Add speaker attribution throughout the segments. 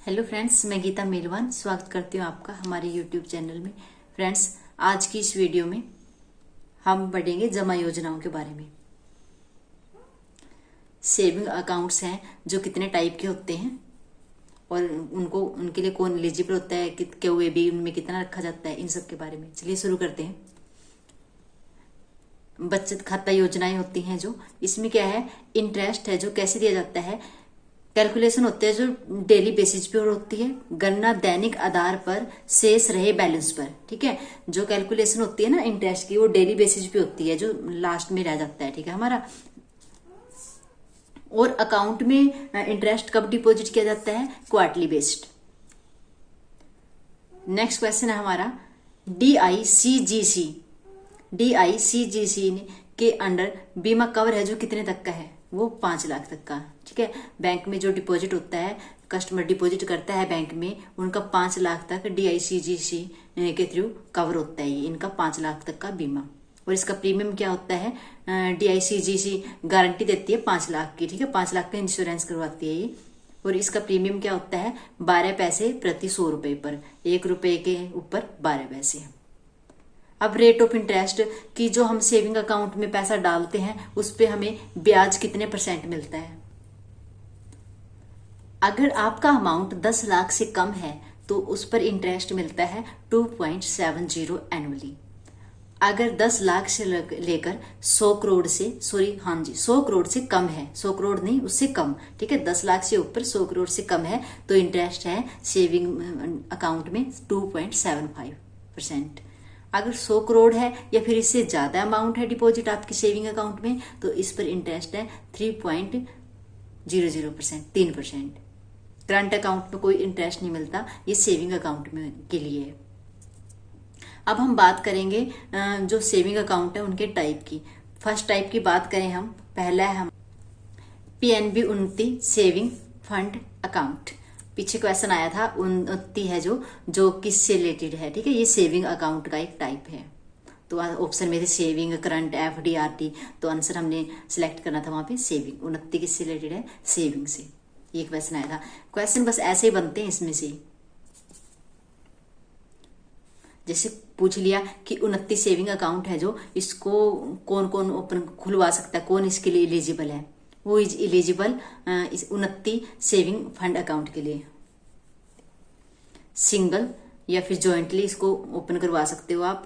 Speaker 1: Hello friends, मैं गीता मेलवान स्वागत करती हूँ आपका हमारे यूट्यूब चैनल में। फ्रेंड्स, आज की इस वीडियो में हम पढ़ेंगे जमा योजनाओं के बारे में। सेविंग अकाउंट्स हैं जो कितने टाइप के होते हैं और उनके लिए कौन एलिजिबल होता है, KYB उनमें कितना रखा जाता है, इन सब के बारे में चलिए शुरू करते हैं। बचत खाता योजनाएं होती हैं जो इसमें क्या है, इंटरेस्ट है जो कैसे दिया जाता है, कैलकुलेशन होते हैं जो डेली बेसिस पे होती है, गणना दैनिक आधार पर शेष रहे बैलेंस पर। ठीक है, जो कैलकुलेशन होती है ना इंटरेस्ट की, वो डेली बेसिस पे होती है जो लास्ट में रह जाता है। ठीक है हमारा। और अकाउंट में इंटरेस्ट कब डिपॉजिट किया जाता है, क्वार्टरली बेस्ड। नेक्स्ट क्वेश्चन है हमारा DICGC के अंडर बीमा कवर है जो कितने तक का है, वो 5 लाख तक का। ठीक है, बैंक में जो डिपॉजिट होता है, कस्टमर डिपॉजिट करता है बैंक में, उनका 5 लाख तक DICGC के थ्रू कवर होता है। इनका 5 लाख तक का बीमा। और इसका प्रीमियम क्या होता है, DICGC गारंटी देती है 5 लाख की। ठीक है, 5 लाख का इंश्योरेंस करवाती है ये। और इसका प्रीमियम क्या होता है, 12 पैसे प्रति 100 रुपए पर, 1 रुपए के ऊपर 12 पैसे। अब रेट ऑफ इंटरेस्ट की, जो हम सेविंग अकाउंट में पैसा डालते हैं उस पे हमें ब्याज कितने % मिलता है। अगर आपका अमाउंट 10 लाख से कम है तो उस पर इंटरेस्ट मिलता है 2.70 एनुअली। अगर 10 लाख से लेकर 100 करोड़ से 100 करोड़ से कम है, 100 करोड़ नहीं उससे कम, ठीक है, 10 लाख से ऊपर 100 करोड़ से कम है तो इंटरेस्ट है सेविंग अकाउंट में 2.75%। अगर 100 करोड़ है या फिर इससे ज्यादा अमाउंट है डिपॉजिट आपकी सेविंग अकाउंट में तो इस पर इंटरेस्ट है 3.00%, 3%। करंट अकाउंट में कोई इंटरेस्ट नहीं मिलता, ये सेविंग अकाउंट में के लिए है। अब हम बात करेंगे जो सेविंग अकाउंट है उनके टाइप की। फर्स्ट टाइप की बात करें हम, पहला है हम PNB उन्नति सेविंग फंड अकाउंट। पीछे क्वेश्चन आया था, उन्नति है जो किससे रिलेटेड है। ठीक है, ये सेविंग अकाउंट का एक टाइप है। तो ऑप्शन में थे सेविंग, करंट, FD, RD, तो आंसर हमने सिलेक्ट करना था वहां पे सेविंग। उन्नति किससे रिलेटेड है, सेविंग से। ये क्वेश्चन आया था। क्वेश्चन बस ऐसे ही बनते हैं इसमें से। जैसे पूछ लिया कि उन्नति सेविंग अकाउंट है जो, इसको कौन कौन ओपन खुलवा सकता है, कौन इसके लिए एलिजिबल है, वो इज एलिजिबल इस उन्नति सेविंग फंड अकाउंट के लिए। सिंगल या फिर जॉइंटली इसको ओपन करवा सकते हो आप।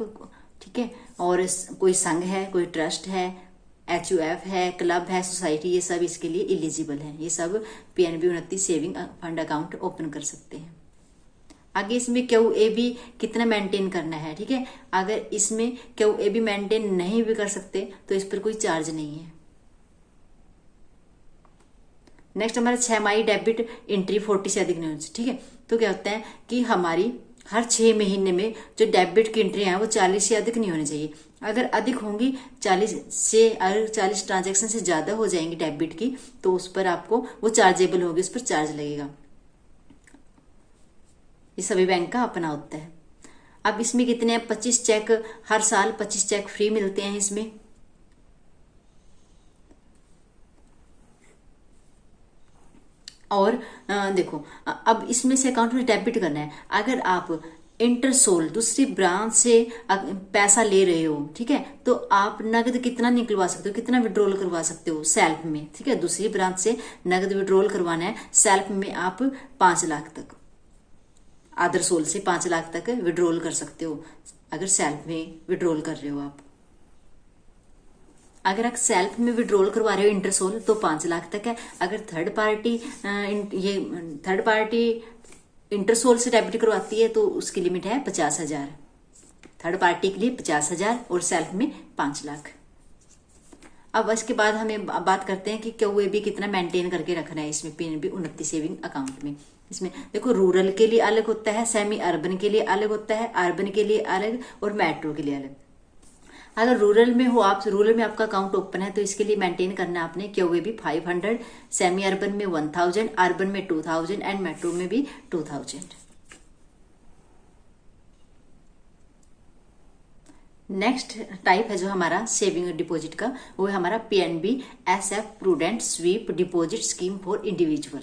Speaker 1: ठीक है, और कोई संघ है, कोई ट्रस्ट है, HUF है, क्लब है, सोसाइटी, ये सब इसके लिए एलिजिबल है। ये सब PNB उन्नति सेविंग फंड अकाउंट ओपन कर सकते हैं। आगे इसमें QAB कितना मेंटेन करना है। ठीक है, अगर इसमें QAB मेंटेन नहीं भी कर सकते तो इस पर कोई चार्ज नहीं है। नेक्स्ट हमारा 6 माही डेबिट एंट्री 40 से अधिक नहीं होनी चाहिए। ठीक है, तो क्या होता है कि हमारी हर 6 महीने में जो डेबिट की एंट्री है वो 40 से अधिक नहीं होनी चाहिए। अगर अधिक होंगी 40 से, अगर 40 ट्रांजैक्शन से ज्यादा हो जाएंगी डेबिट की तो उस पर आपको वो चार्जेबल होगी, उस पर चार्ज लगेगा। ये सभी बैंक का अपना होता है। अब इसमें कितने 25 चेक, हर साल 25 चेक फ्री मिलते हैं इसमें। और देखो, अब इसमें से अकाउंट में डेबिट करना है। अगर आप इंटरसोल दूसरी ब्रांच से पैसा ले रहे हो, ठीक है, तो आप नगद कितना निकलवा सकते हो, कितना विड्रॉल करवा सकते हो सेल्फ में। ठीक है, दूसरी ब्रांच से नगद विड्रॉल करवाना है सेल्फ में, आप 5 लाख तक, अदर सोल से 5 लाख तक विड्रॉल कर सकते हो अगर सेल्फ में विड्रॉल कर रहे हो आप। अगर आप सेल्फ में विड्रॉल करवा रहे हो इंटरसोल तो 5 लाख तक है। अगर थर्ड पार्टी इंटरसोल से डेबिट करवाती है तो उसकी लिमिट है 50,000। थर्ड पार्टी के लिए 50,000 और सेल्फ में 5 लाख। अब इसके बाद हमें बात करते हैं कि QAB कितना मेंटेन करके रखना है इसमें PNB उन्नति सेविंग अकाउंट में। इसमें देखो, रूरल के लिए अलग होता है, सेमी अर्बन के लिए अलग होता है, अर्बन के लिए अलग और मेट्रो के लिए अलग। अगर रूरल में हो आप, रूरल में आपका अकाउंट ओपन है तो इसके लिए मेंटेन करना है आपने QAB 500, सेमी अर्बन में 1000, अर्बन में 2000 एंड मेट्रो में भी 2000। नेक्स्ट टाइप है जो हमारा सेविंग डिपॉजिट का, वो है हमारा PNB SF prudent sweep deposit scheme for individual.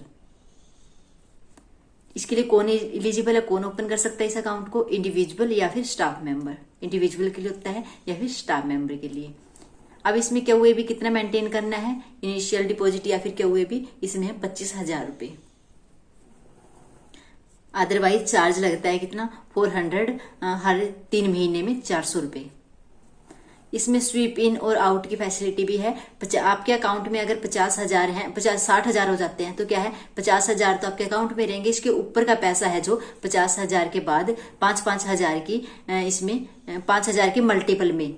Speaker 1: इसके लिए कौन एलिजिबल है, कौन ओपन कर सकता है इस अकाउंट को, इंडिविजुअल या फिर स्टाफ मेंबर। इंडिविजुअल के लिए होता है या फिर स्टाफ मेंबर के लिए। अब इसमें क्या हुए भी कितना मेंटेन करना है, इनिशियल डिपॉजिट या फिर क्या हुए भी इसमें है 25,000 रुपए। अदरवाइज चार्ज लगता है कितना, 400 हर 3 महीने में 400 रुपए। इसमें स्वीप इन और आउट की फैसिलिटी भी है। आपके अकाउंट में अगर 50,000 है, 60,000 हो जाते हैं तो क्या है 50,000 तो आपके अकाउंट में रहेंगे। इसके ऊपर का पैसा है जो 50,000 के बाद 5,000 की इसमें 5,000 के मल्टीपल में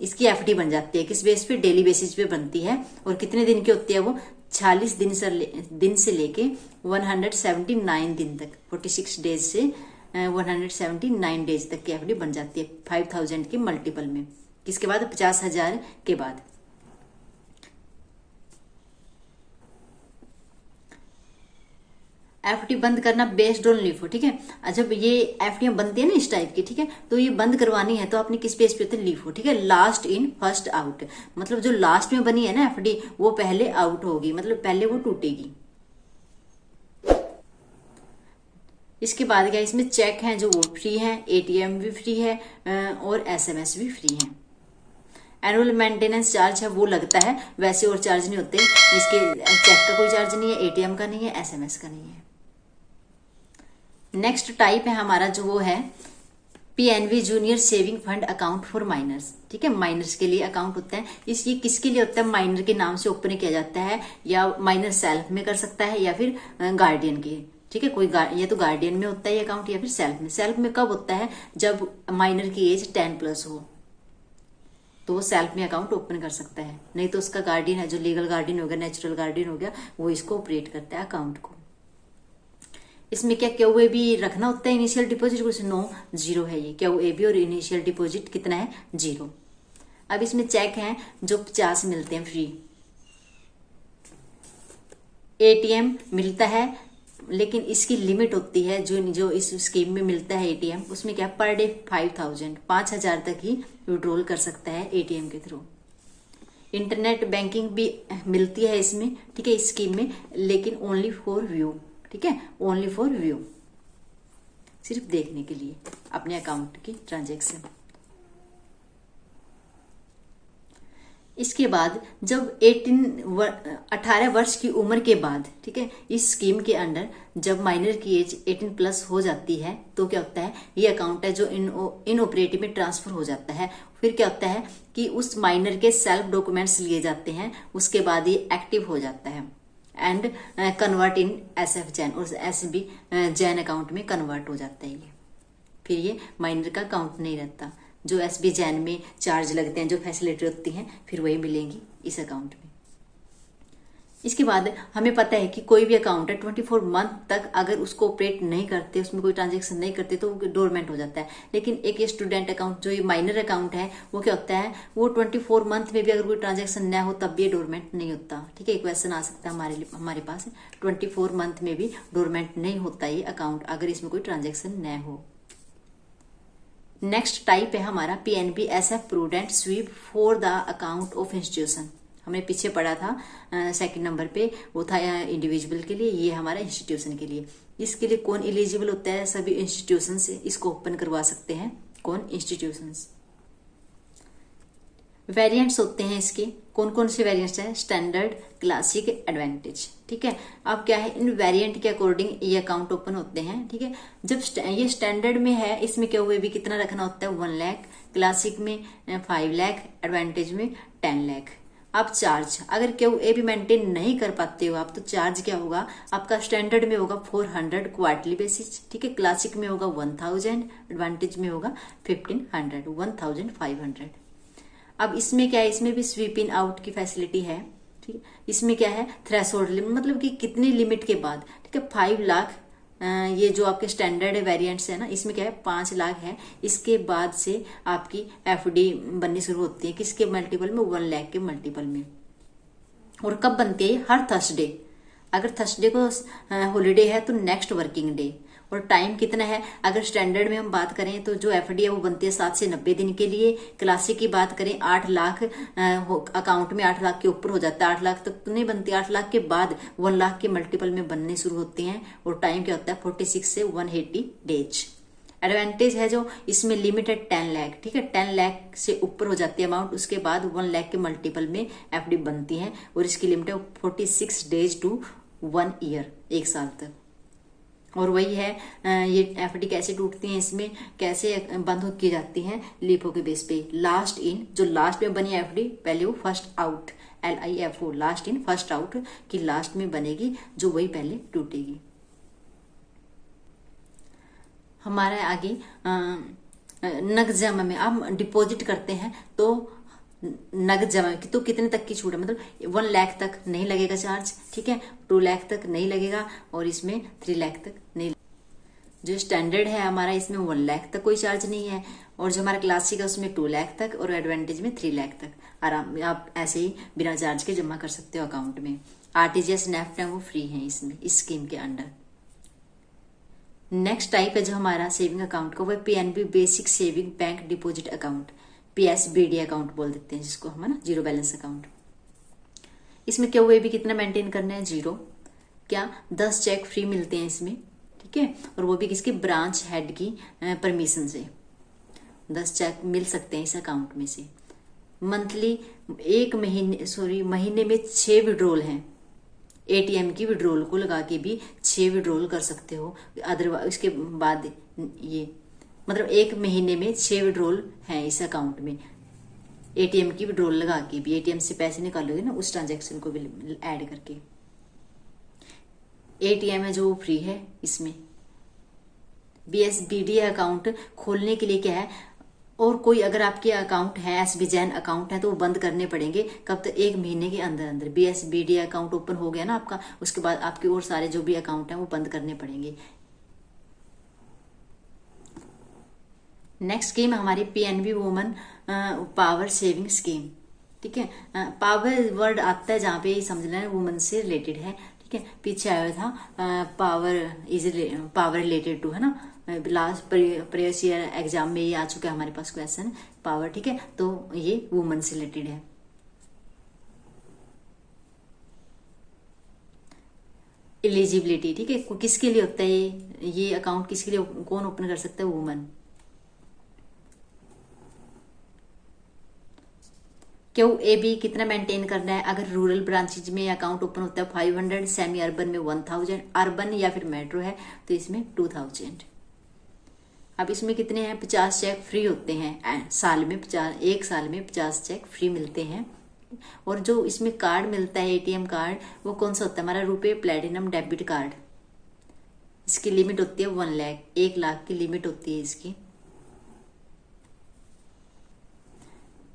Speaker 1: इसकी एफडी बन जाती है। किस बेस पे, डेली बेसिस पे बनती है। और कितने दिन की होती है वो, 46 दिन से लेके 179 दिन तक, 46 डेज से 179 डेज तक की एफडी बन जाती है 5,000 के मल्टीपल में। किसके बाद, 50,000 के बाद। एफडी बंद करना बेस्ड ऑन लीफो, ठीक है। जब ये एफडी बनती है ना इस टाइप की, ठीक है, तो ये बंद करवानी है तो आपने किस बेस पे होता है, लीफो, ठीक है। लास्ट इन फर्स्ट आउट, मतलब जो लास्ट में बनी है ना एफडी वो पहले आउट होगी, मतलब पहले वो टूटेगी। इसके बाद क्या, इसमें चेक है जो वो फ्री है, एटीएम भी फ्री है और एसएमएस भी फ्री है। एनुअल मेंटेनेंस चार्ज है वो लगता है, वैसे और चार्ज नहीं होते। इसके चेक का कोई चार्ज नहीं है, एटीएम का नहीं है, एसएमएस का नहीं है। नेक्स्ट टाइप है हमारा जो वो है PNB junior saving fund account for minors, ठीक है। माइनर्स के लिए अकाउंट होता है। ये किसके लिए होता है, माइनर के नाम से ओपन किया जाता है, या माइनर सेल्फ में कर सकता है या फिर गार्डियन के, ठीक है। कोई या तो गार्डियन में होता है ये अकाउंट या फिर सेल्फ में। सेल्फ में कब होता है, जब माइनर की एज 10+ हो तो वो सेल्फ में अकाउंट ओपन कर सकता है। नहीं तो उसका गार्डियन है, जो लीगल गार्डियन हो गया, नेचुरल गार्डियन हो गया, वो इसको ऑपरेट करता है अकाउंट को। इसमें क्या हुए भी रखना होता है इनिशियल डिपॉजिट, कुछ नो, 0 है ये क्या हुए भी, और इनिशियल डिपॉजिट कितना है, 0। अब इसमें चेक है जो 50 मिलते हैं फ्री। एटीएम मिलता है लेकिन इसकी लिमिट होती है, जो इस स्कीम में मिलता है एटीएम, उसमें क्या पर डे 5,000 तक ही विड्रॉल कर सकता है एटीएम के थ्रू। इंटरनेट बैंकिंग भी मिलती है इसमें, ठीक है, इस स्कीम में, लेकिन ओनली फॉर व्यू, ठीक है, ओनली फॉर व्यू, सिर्फ देखने के लिए अपने अकाउंट की ट्रांजैक्शन। इसके बाद जब 18 वर्ष की उम्र के बाद, ठीक है, इस स्कीम के अंडर जब माइनर की एज 18+ हो जाती है तो क्या होता है, ये अकाउंट है जो इनऑपरेटिव में ट्रांसफर हो जाता है। फिर क्या होता है कि उस माइनर के सेल्फ डॉक्यूमेंट्स लिए जाते हैं, उसके बाद ये एक्टिव हो जाता है and convert in SF Jain और SB जैन अकाउंट में कन्वर्ट हो जाता है ये। फिर ये माइनर का अकाउंट नहीं रहता। जो SB जैन में चार्ज लगते हैं, जो फैसिलिटी होती हैं, फिर वही मिलेंगी इस अकाउंट में। इसके बाद हमें पता है कि कोई भी अकाउंट है 24 मंथ तक अगर उसको ऑपरेट नहीं करते, उसमें कोई ट्रांजेक्शन नहीं करते तो वो डोरमेंट हो जाता है। लेकिन एक ये स्टूडेंट अकाउंट, जो ये माइनर अकाउंट है, वो क्या होता है, वो 24 मंथ में भी अगर कोई ट्रांजेक्शन न हो तब भी ये डोरमेंट नहीं होता, ठीक है। एक क्वेश्चन आ सकता है हमारे पास, 24 मंथ में भी डोरमेंट नहीं होता ये अकाउंट अगर इसमें कोई ट्रांजेक्शन न हो। नेक्स्ट टाइप है हमारा PNB SF prudent sweep for the account of institution. हमने पीछे पढ़ा था सेकंड नंबर पे, वो था इंडिविजुअल के लिए, ये हमारा इंस्टीट्यूशन के लिए। इसके लिए कौन एलिजिबल होता है, सभी इंस्टीट्यूशन से इसको ओपन करवा सकते हैं। कौन, इंस्टीट्यूशंस। वेरिएंट्स होते हैं इसके, कौन कौन से वेरिएंट्स हैं, स्टैंडर्ड, क्लासिक, एडवांटेज, ठीक है। अब क्या है, इन वेरिएंट के अकॉर्डिंग ये अकाउंट ओपन होते हैं, ठीक है। जब ये स्टैंडर्ड में है, इसमें क्या हुए भी कितना रखना होता है, 1 लाख, क्लासिक में 5 लाख, एडवांटेज में 10 लाख। अब चार्ज, अगर क्यों भी मेंटेन नहीं कर पाते हो आप, तो चार्ज क्या होगा आपका, स्टैंडर्ड में होगा 400 क्वार्टरली बेसिस, ठीक है। क्लासिक में होगा 1000, एडवांटेज में होगा 1500, 1500। अब इसमें क्या है, इसमें भी स्वीप इन आउट की फैसिलिटी है, ठीक है। इसमें क्या है, थ्रेशोल्ड लिमिट, मतलब कि कितनी लिमिट के बाद, ठीक है, 5 लाख। ये जो आपके स्टैंडर्ड वेरिएंट्स है ना, इसमें क्या है 5 लाख है, इसके बाद से आपकी एफडी बननी शुरू होती है, किसके मल्टीपल में, 1 लाख के मल्टीपल में। और कब बनती है, हर थर्सडे। अगर थर्सडे को हॉलीडे है तो नेक्स्ट वर्किंग डे, और टाइम कितना है, अगर स्टैंडर्ड में हम बात करें तो जो एफडी है वो बनती है 7 से 90 दिन के लिए। क्लासिक की बात करें 8 लाख अकाउंट में 8 लाख के ऊपर हो जाता है, 8 लाख तक तो नहीं बनती, 8 लाख के बाद 1 लाख के मल्टीपल में बनने शुरू होते हैं। और टाइम क्या होता है 46 से 180 डेज। एडवांटेज है जो इसमें लिमिट है 10 लाख, ठीक है, 10 लाख से ऊपर हो जाती है अमाउंट, उसके बाद 1 लाख के मल्टीपल में एफडी बनती है। और इसकी लिमिट है 46 डेज टू 1 ईयर, 1 साल तक। और वही है ये एफडी कैसे टूटती है, इसमें कैसे बंद की जाती है, लीफो के बेस पे। लास्ट इन, जो लास्ट में बनी एफडी पहले वो first out, LIFO, last in first out की लास्ट में बनेगी, जो वही पहले टूटेगी। हमारा आगे नगद जमा में आप डिपॉजिट करते हैं तो नगद जमा तो कितने तक की छूट है, मतलब 1 लाख तक नहीं लगेगा चार्ज, ठीक है, 2 लाख तक नहीं लगेगा, और इसमें 3 लाख तक नहीं। जो स्टैंडर्ड है हमारा इसमें 1 लाख तक कोई चार्ज नहीं है, और जो हमारा क्लासिक है उसमें 2 लाख तक, और एडवांटेज में 3 लाख तक आराम आप ऐसे ही बिना चार्ज के जमा कर सकते हो अकाउंट में। RTGS नेफ्ट है वो फ्री है इसमें, इस स्कीम के अंडर। नेक्स्ट टाइप है जो हमारा सेविंग अकाउंट का, वो है PNB basic saving bank deposit account, PSBD account बोल देते हैं जिसको हम, है ना, जीरो बैलेंस अकाउंट। इसमें क्या हुए भी कितना मेंटेन करना है, 0। क्या 10 चेक फ्री मिलते हैं इसमें, ठीक है, और वो भी किसके, ब्रांच हेड की परमिशन से 10 चेक मिल सकते हैं इस अकाउंट में से। मंथली महीने में 6 विड्रॉल हैं, ATM की विड्रॉल को लगा के भी 6 विड्रॉल कर सकते हो। अदरवाइज उसके बाद ये मतलब 1 महीने में 6 विड्रॉल हैं इस अकाउंट में, ATM की विड्रॉल लगा के भी, ATM से पैसे निकालोगे ना उस ट्रांजैक्शन को भी ऐड करके। ATM है जो फ्री है इसमें। BSBD अकाउंट खोलने के लिए क्या है, और कोई अगर आपके अकाउंट है SB जैन अकाउंट है तो वो बंद करने पड़ेंगे कब तक, 1 महीने के अंदर अंदर। BSBD अकाउंट ओपन हो गया ना आपका, उसके बाद आपके और सारे जो भी अकाउंट हैं वो बंद करने पड़ेंगे। नेक्स्ट स्कीम हमारी PNB woman power saving scheme, ठीक है। पावर वर्ड आता है जहाँ पे समझ लेना वुमन से रिलेटेड है, ठीक है। पीछे आया था पावर रिलेटेड टू, है ना, लास्ट प्रीवियस ईयर एग्जाम में ये आ चुका है हमारे पास क्वेश्चन पावर, ठीक है, तो ये वुमन से रिलेटेड है। एलिजिबिलिटी, ठीक है, किसके लिए होता है ये अकाउंट, किसके लिए, कौन ओपन कर सकता है, वुमन। क्यों AB कितना मेंटेन करना है, अगर रूरल ब्रांचेज में अकाउंट ओपन होता है 500, सेमी अर्बन में 1000, अर्बन या फिर मेट्रो है तो इसमें 2000। अब इसमें कितने हैं, 50 चेक फ्री होते हैं साल में, 1 साल में 50 चेक फ्री मिलते हैं। और जो इसमें कार्ड मिलता है ATM कार्ड, वो कौन सा होता है, हमारा रुपए प्लेटिनम डेबिट कार्ड। इसकी लिमिट होती है 1 लाख, 1 लाख की लिमिट होती है इसकी।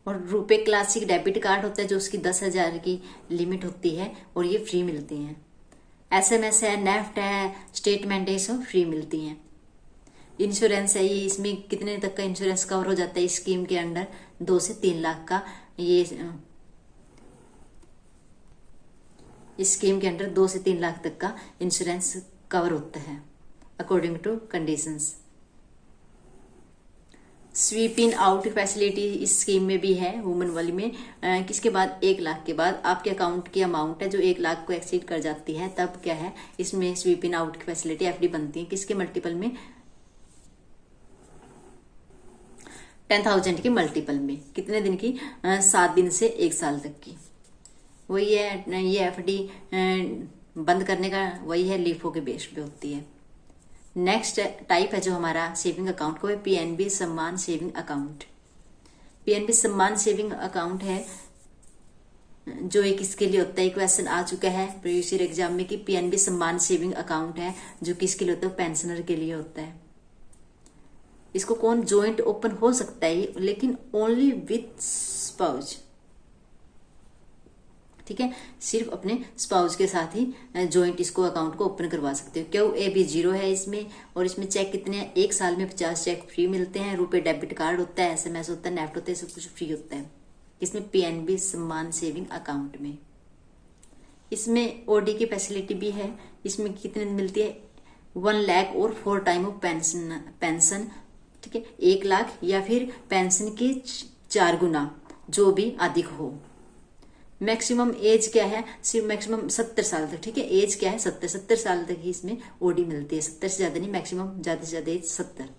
Speaker 1: और रुपए क्लासिक डेबिट कार्ड होता है जो उसकी 10,000 की लिमिट होती है, और ये फ्री मिलती हैं। SMS है, नेफ्ट है, स्टेटमेंट है, सब फ्री मिलती हैं। इंश्योरेंस है, ये इसमें कितने तक का इंश्योरेंस कवर हो जाता है इस स्कीम के अंडर, 2 से 3 लाख का। ये इस स्कीम के अंडर 2 से 3 लाख तक का इंश्योरेंस कवर होता है according to conditions. Sweep in out facility इस स्कीम में भी है वुमेन वाली में, किसके बाद 1 लाख के बाद आपके अकाउंट की अमाउंट है जो 1 लाख को एक्सीड कर जाती है, तब क्या है इसमें स्वीप इन आउट की फैसिलिटी FD बनती है, किसके मल्टीपल में, 10,000 के मल्टीपल में। कितने दिन की, 7 दिन से 1 साल तक की। वही है ये FD बंद करने का, वही है लीफो के बेस पे होती है। नेक्स्ट टाइप है जो हमारा सेविंग अकाउंट को है PNB सम्मान सेविंग अकाउंट। PNB सम्मान सेविंग अकाउंट है जो एक इसके लिए होता है, क्वेश्चन आ चुका है प्रीवियस ईयर एग्जाम में कि PNB सम्मान सेविंग अकाउंट है जो किसके लिए होता है, पेंशनर के लिए होता है। इसको कौन जॉइंट ओपन हो सकता है, लेकिन ओनली विथ स्पाउस, ठीक है, सिर्फ अपने स्पाउस के साथ ही जॉइंट इसको अकाउंट को ओपन करवा सकते हो। क्यों, AB 0 है इसमें, और इसमें चेक कितने हैं, 1 साल में 50 चेक फ्री मिलते हैं, रुपए डेबिट कार्ड होता है, SMS होता है, नेफ्ट होता है, सब कुछ फ्री होता है इसमें PNB सम्मान सेविंग अकाउंट में। इसमें OD की फैसिलिटी भी है, इसमें कितने मिलती है, 1 लाख और 4 टाइम ऑफ पेंशन, ठीक है, 1 लाख या फिर पेंशन के 4 गुना, जो भी अधिक हो। मैक्सिमम एज क्या है, सिर्फ मैक्सिमम 70 साल तक, ठीक है, एज क्या है 70 साल तक ही इसमें ओडी मिलती है, 70 से ज्यादा नहीं, मैक्सिमम ज्यादा से ज्यादा एज 70।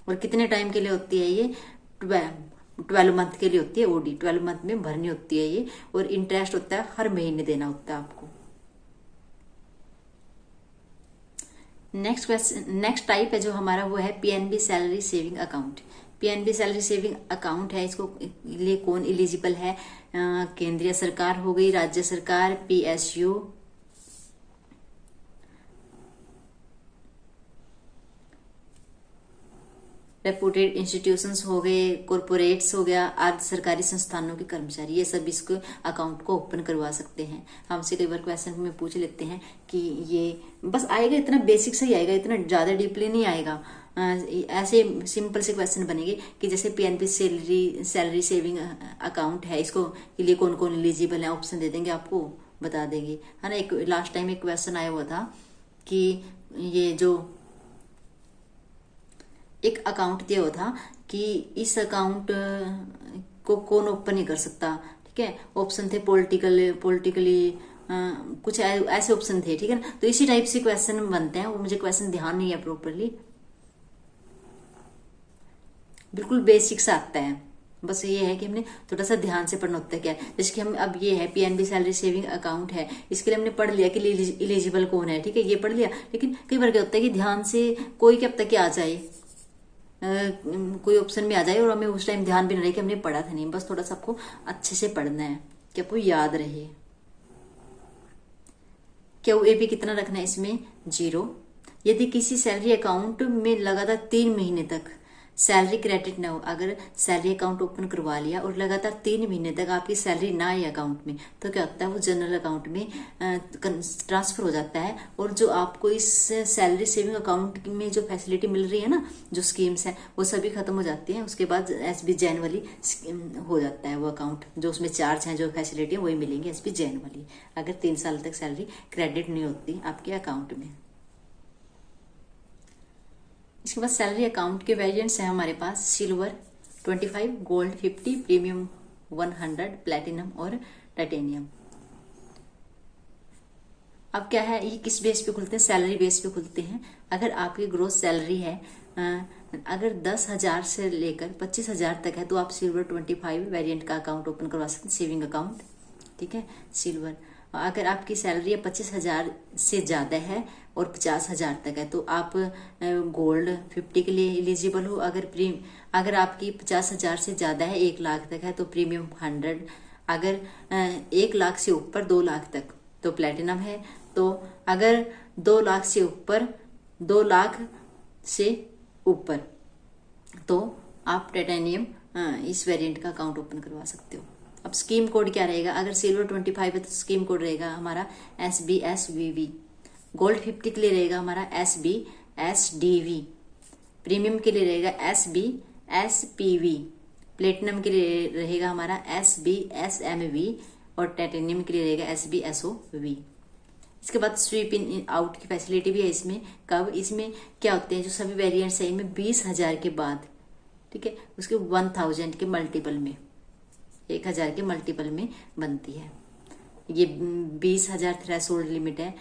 Speaker 1: और कितने टाइम के लिए होती है ये, 12 मंथ के लिए होती है ओडी, 12 मंथ में भरनी होती है ये, और इंटरेस्ट होता है हर महीने देना होता है आपको। नेक्स्ट क्वेश्चन, नेक्स्ट टाइप है जो हमारा वो है PNB salary saving account. PNB salary saving account है, इसको लिए कौन एलिजिबल है, केंद्रीय सरकार हो गई, राज्य सरकार, पीएसयू, रेपुटेड इंस्टीट्यूशंस हो गए, कॉरपोरेट्स हो गया, अर्ध सरकारी संस्थानों के कर्मचारी, ये सब इसको अकाउंट को ओपन करवा सकते हैं। हमसे कई बार क्वेश्चन में पूछ लेते हैं कि ये बस आएगा, इतना बेसिक से ही आएगा, इतना ज्यादा डीपली नहीं आएगा। ऐसे सिंपल से क्वेश्चन बनेंगे कि जैसे पीएनबी सैलरी सेविंग अकाउंट है, इसको के लिए कौन कौन एलिजिबल है, ऑप्शन दे देंगे आपको, बता देंगे, है ना। एक लास्ट टाइम एक क्वेश्चन आया हुआ था कि ये जो एक अकाउंट दिया हुआ था कि इस अकाउंट को कौन ओपन नहीं कर सकता, ठीक है, ऑप्शन थे पॉलिटिकली कुछ ऐसे ऑप्शन थे, ठीक है ना। तो इसी टाइप से क्वेश्चन बनते हैं, वो मुझे क्वेश्चन ध्यान नहीं है प्रॉपरली, बिल्कुल बेसिक सा आता है, बस ये है कि हमने थोड़ा सा ध्यान से पढ़ना होता है। क्या है, जैसे कि हम अब ये है पीएनबी सैलरी सेविंग अकाउंट है, इसके लिए हमने पढ़ लिया कि एलिजिबल कौन है, ठीक है, ये पढ़ लिया। लेकिन कई बार क्या होता है कि ध्यान से कोई क्या पता क्या आ जाए, कोई ऑप्शन में आ जाए और हमें उस टाइम ध्यान भी नहीं रहे कि हमने पढ़ा था नहीं, बस थोड़ा सा आपको अच्छे से पढ़ना है कि आपको याद रहे। क्या वो भी कितना रखना है इसमें, 0। यदि किसी सैलरी अकाउंट में लगातार 3 महीने तक सैलरी क्रेडिट ना हो, अगर सैलरी अकाउंट ओपन करवा लिया और लगातार 3 महीने तक आपकी सैलरी ना आए अकाउंट में, तो क्या होता है वो जनरल अकाउंट में ट्रांसफर हो जाता है, और जो आपको इस सैलरी सेविंग अकाउंट में जो फैसिलिटी मिल रही है ना, जो स्कीम्स है, वो सभी खत्म हो जाती हैं। उसके बाद एसबी जैन वाली हो जाता है वो अकाउंट, जो उसमें चार्ज है, जो फैसिलिटी है वही मिलेंगी एसबी जैन वाली, अगर 3 साल तक सैलरी क्रेडिट नहीं होती आपके अकाउंट में। इसके बाद सैलरी अकाउंट के वेरिएंट्स हैं हमारे पास, सिल्वर 25, गोल्ड 50, प्रीमियम 100, प्लेटिनम और टाइटेनियम। अब क्या है, ये किस बेस पे खुलते हैं, सैलरी बेस पे खुलते हैं। अगर आपकी ग्रोस सैलरी है अगर 10,000 से लेकर 25,000 तक है, तो आप सिल्वर 25 वेरिएंट का अकाउंट ओपन करवा सकते हैं, सेविंग अकाउंट, ठीक है, सिल्वर। अगर आपकी सैलरी 25,000 से ज्यादा है और 50,000 तक है, तो आप गोल्ड 50 के लिए एलिजिबल हो। अगर आपकी 50,000 से ज्यादा है, 1 लाख तक है, तो प्रीमियम 100। अगर 1 लाख से ऊपर 2 लाख तक तो प्लेटिनम है। तो अगर 2 लाख से ऊपर 2 लाख से ऊपर तो आप टाइटेनियम इस वेरिएंट का अकाउंट ओपन करवा सकते हो। अब स्कीम कोड क्या रहेगा, अगर सिल्वर 25 है तो स्कीम कोड रहेगा हमारा SBSVV, गोल्ड 50 के लिए रहेगा हमारा SBSDV, प्रीमियम के लिए रहेगा SBSPV, प्लेटिनम के लिए रहेगा हमारा SBSMV और टाइटेनियम के लिए रहेगा SBSOV। इसके बाद स्वीप इन आउट की फैसिलिटी भी है इसमें। कब, इसमें क्या होते हैं जो सभी वेरिएंट्स है इनमें 20,000 के बाद, ठीक है, उसके 1000 के मल्टीपल में, 1000 के मल्टीपल में बनती है। ये 20,000 थ्रेशोल्ड लिमिट है,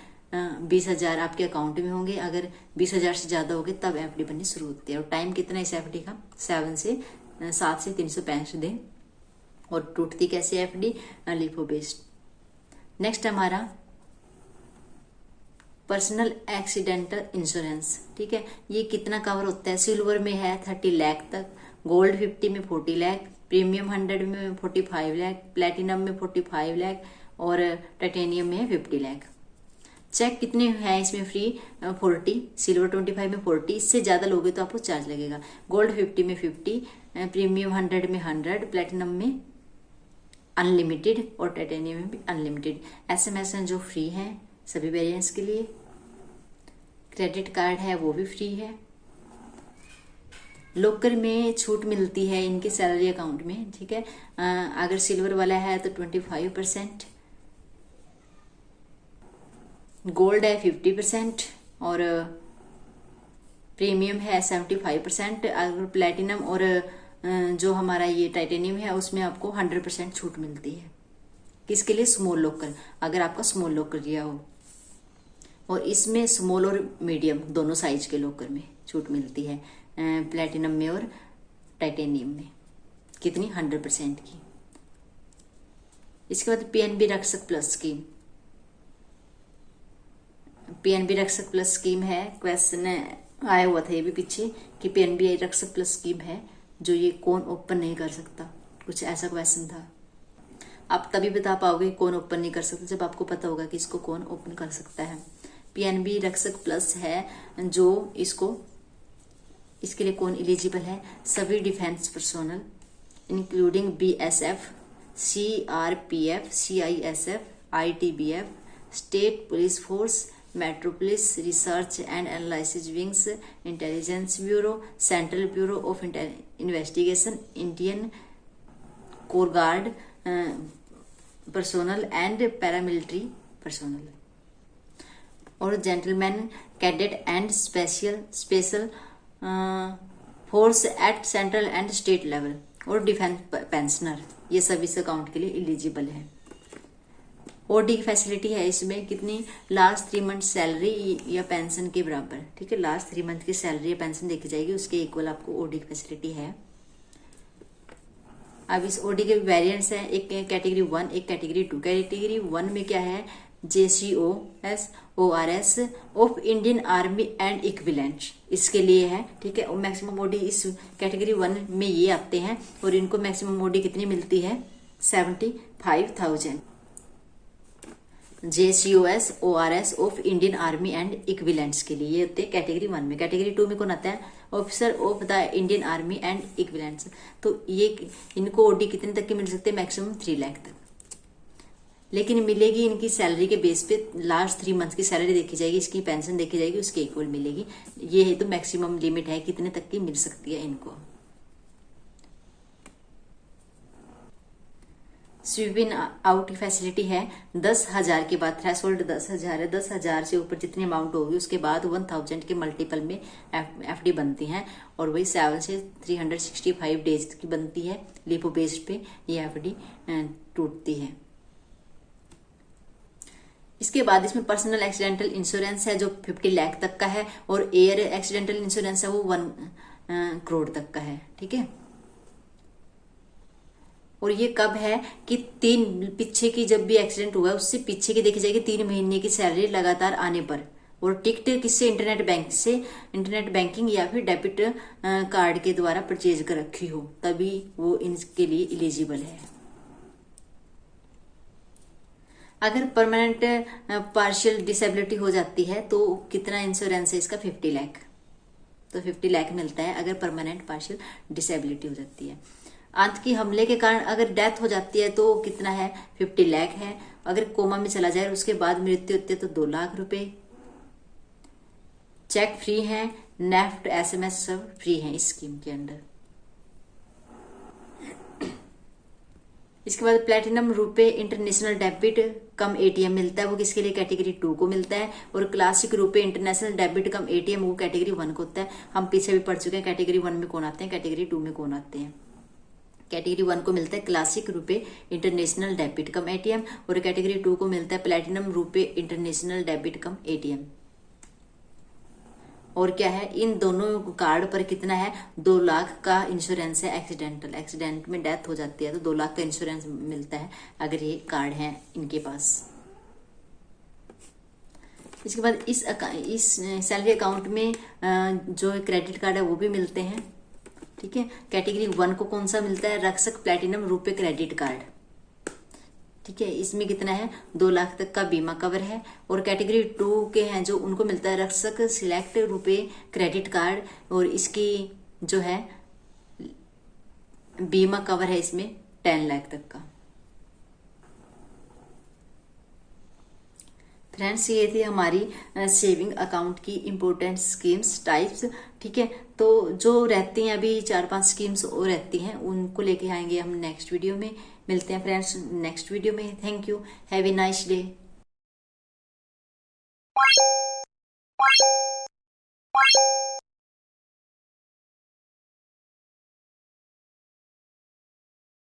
Speaker 1: 20,000 आपके अकाउंट में होंगे, अगर 20,000 से ज्यादा हो गए तब एफडी बननी शुरू होती है। और टाइम कितना है इस एफडी का, 7 से 365 दिन। और टूटती कैसे एफडी, लिफो बेस्ड। नेक्स्ट हमारा पर्सनल एक्सीडेंटल इंश्योरेंस, ठीक है, ये कितना कवर होता है, सिल्वर में है 30 लाख तक, गोल्ड 50 में 40 लाख, प्रीमियम 100 में 45 लाख, प्लेटिनम में 45 लाख और टाइटेनियम में 50 लाख। चेक कितने हैं इसमें फ्री, 40, सिल्वर 25 में 40, इससे ज्यादा लोगे तो आपको चार्ज लगेगा। गोल्ड 50 में 50, प्रीमियम 100 में 100, प्लेटिनम में अनलिमिटेड और टाइटेनियम में भी अनलिमिटेड। SMS जो फ्री है सभी वेरिएंट्स के लिए। क्रेडिट कार्ड है वो भी फ्री है। लोकर में छूट मिलती है इनके सैलरी अकाउंट में, ठीक है, अगर सिल्वर वाला है तो 25%, गोल्ड है 50% और प्रीमियम है 75%। अगर प्लेटिनम और जो हमारा ये टाइटेनियम है उसमें आपको 100% छूट मिलती है। किसके लिए? स्मॉल लॉकर, अगर आपका स्मॉल लॉकर लिया हो। और इसमें स्मॉल और मीडियम दोनों साइज के लॉकर में छूट मिलती है, प्लेटिनम में और टाइटेनियम में। कितनी? 100% की। इसके बाद पीएनबी रक्षक प्लस स्कीम। पीएनबी रक्षक प्लस स्कीम है, क्वेश्चन आया हुआ था ये भी पीछे कि पीएनबी रक्षक प्लस स्कीम है जो ये कौन ओपन नहीं कर सकता, कुछ ऐसा क्वेश्चन था। आप तभी बता पाओगे कौन ओपन नहीं कर सकता जब आपको पता होगा कि इसको कौन ओपन कर सकता है। पीएनबी रक्षक प्लस है जो इसके लिए कौन एलिजिबल है? सभी defence personnel including BSF, CRPF, CISF, ITBF, state police force, metro police, research and analysis wings, intelligence bureau, central bureau of investigation, Indian कोर guard personnel and paramilitary personnel, और gentleman cadet and special force at central and state level, और defence pensioner, ये सभी इस account के लिए eligible है। OD की फैसिलिटी है इसमें कितनी? लास्ट 3 मंथ सैलरी या पेंशन के बराबर। ठीक है, लास्ट 3 मंथ की सैलरी या पेंशन देखी जाएगी, उसके इक्वल आपको ओडी की फैसिलिटी है। अब इस ओडी के वेरिएंट्स हैं, एक कैटेगरी 1, एक कैटेगरी 2। कैटेगरी 1 में क्या है? JCOS ORS of Indian army and equivalent, इसके लिए है। ठीक है, और मैक्सिमम ओडी इस कैटेगरी 1 में ये आते हैं, और इनको मैक्सिमम ओडी कितनी मिलती है? 75,000। JCOS ORS of Indian army and equivalents के लिए ये होते हैं कैटेगरी 1 में। कैटेगरी 2 में कौन आता है? Officer of the Indian army and equivalents. तो ये इनको ओडी कितने तक की मिल सकते हैं? मैक्सिमम 3 लाख तक, लेकिन मिलेगी इनकी सैलरी के बेस पे। लास्ट 3 मंथ की सैलरी देखी जाएगी, इसकी पेंशन देखी जाएगी, उसके इक्वल मिलेगी। ये है तो मैक्सिमम लिमिट है कितने तक की मिल सकती है इनको। स्वीप इन आउट की फैसिलिटी है 10,000 के बाद, थ्रेशोल्ड 10,000 है, 10,000 से ऊपर जितनी अमाउंट होगी उसके बाद 1,000 के मल्टीपल में एफडी बनती हैं, और वही 7 से 365 डेज की बनती है। लिपो बेस्ड पे ये एफडी टूटती है। इसके बाद इसमें पर्सनल एक्सीडेंटल इंश्योरेंस है जो 50 लाख तक का है, और एयर एक्सीडेंटल इंश्योरेंस है वो 1 करोड़ तक का है। ठीक है, और ये कब है कि 3 पीछे की जब भी एक्सीडेंट हुआ उससे पीछे की देखी जाएगी 3 महीने की सैलरी लगातार आने पर, और टिकट किससे? इंटरनेट बैंक से, इंटरनेट बैंकिंग या फिर डेबिट कार्ड के द्वारा परचेज कर रखी हो, तभी वो इनके लिए एलिजिबल है। अगर परमानेंट पार्शियल डिसेबिलिटी हो जाती है तो कितना इंश्योरेंस है इसका? 50 लाख। तो 50 लाख मिलता है अगर परमानेंट पार्शियल डिसेबिलिटी हो जाती है। आंतकी हमले के कारण अगर डेथ हो जाती है तो कितना है? 50 लाख है। अगर कोमा में चला जाए उसके बाद मृत्यु होती है तो 2 लाख रुपए। चेक फ्री है, नेफ्ट SMS सब फ्री है इस स्कीम के अंडर। इसके बाद प्लेटिनम रुपए इंटरनेशनल डेबिट कम ATM मिलता है, वो किसके लिए? कैटेगरी 2 को मिलता है। और क्लासिक रुपए इंटरनेशनल डेबिट कम ATM वो कैटेगरी 1 को होता है। हम पीछे भी पढ़ चुके हैं कैटेगरी 1 में कौन आते हैं, कैटेगरी 2 में कौन आते हैं। कैटेगरी 1 को मिलता है क्लासिक रुपए इंटरनेशनल डेबिट कम ATM, और कैटेगरी 2 को मिलता है प्लेटिनम रुपए इंटरनेशनल डेबिट कम ATM। और क्या है, इन दोनों कार्ड पर कितना है? 2 लाख का इंश्योरेंस है। एक्सीडेंट में डेथ हो जाती है तो 2 लाख का इंश्योरेंस मिलता है अगर ये कार्ड है इनके पास। इसके बाद इस सैलरी अकाउंट में जो क्रेडिट कार्ड है वो भी मिलते हैं। ठीक है, कैटेगरी 1 को कौन सा मिलता है? रक्षक प्लेटिनम रुपए क्रेडिट कार्ड। ठीक है, इसमें कितना है? 2 लाख तक का बीमा कवर है। और कैटेगरी 2 के हैं जो उनको मिलता है रक्षक सिलेक्ट रुपए क्रेडिट कार्ड, और इसकी जो है बीमा कवर है इसमें 10 लाख तक का। फ्रेंड्स, ये थी हमारी सेविंग अकाउंट की इंपॉर्टेंट स्कीम्स टाइप्स। ठीक है, तो जो रहती हैं अभी 4-5 स्कीम्स और रहती हैं उनको लेके आएंगे हम नेक्स्ट वीडियो में। मिलते हैं फ्रेंड्स नेक्स्ट वीडियो में। Thank you, have a nice day.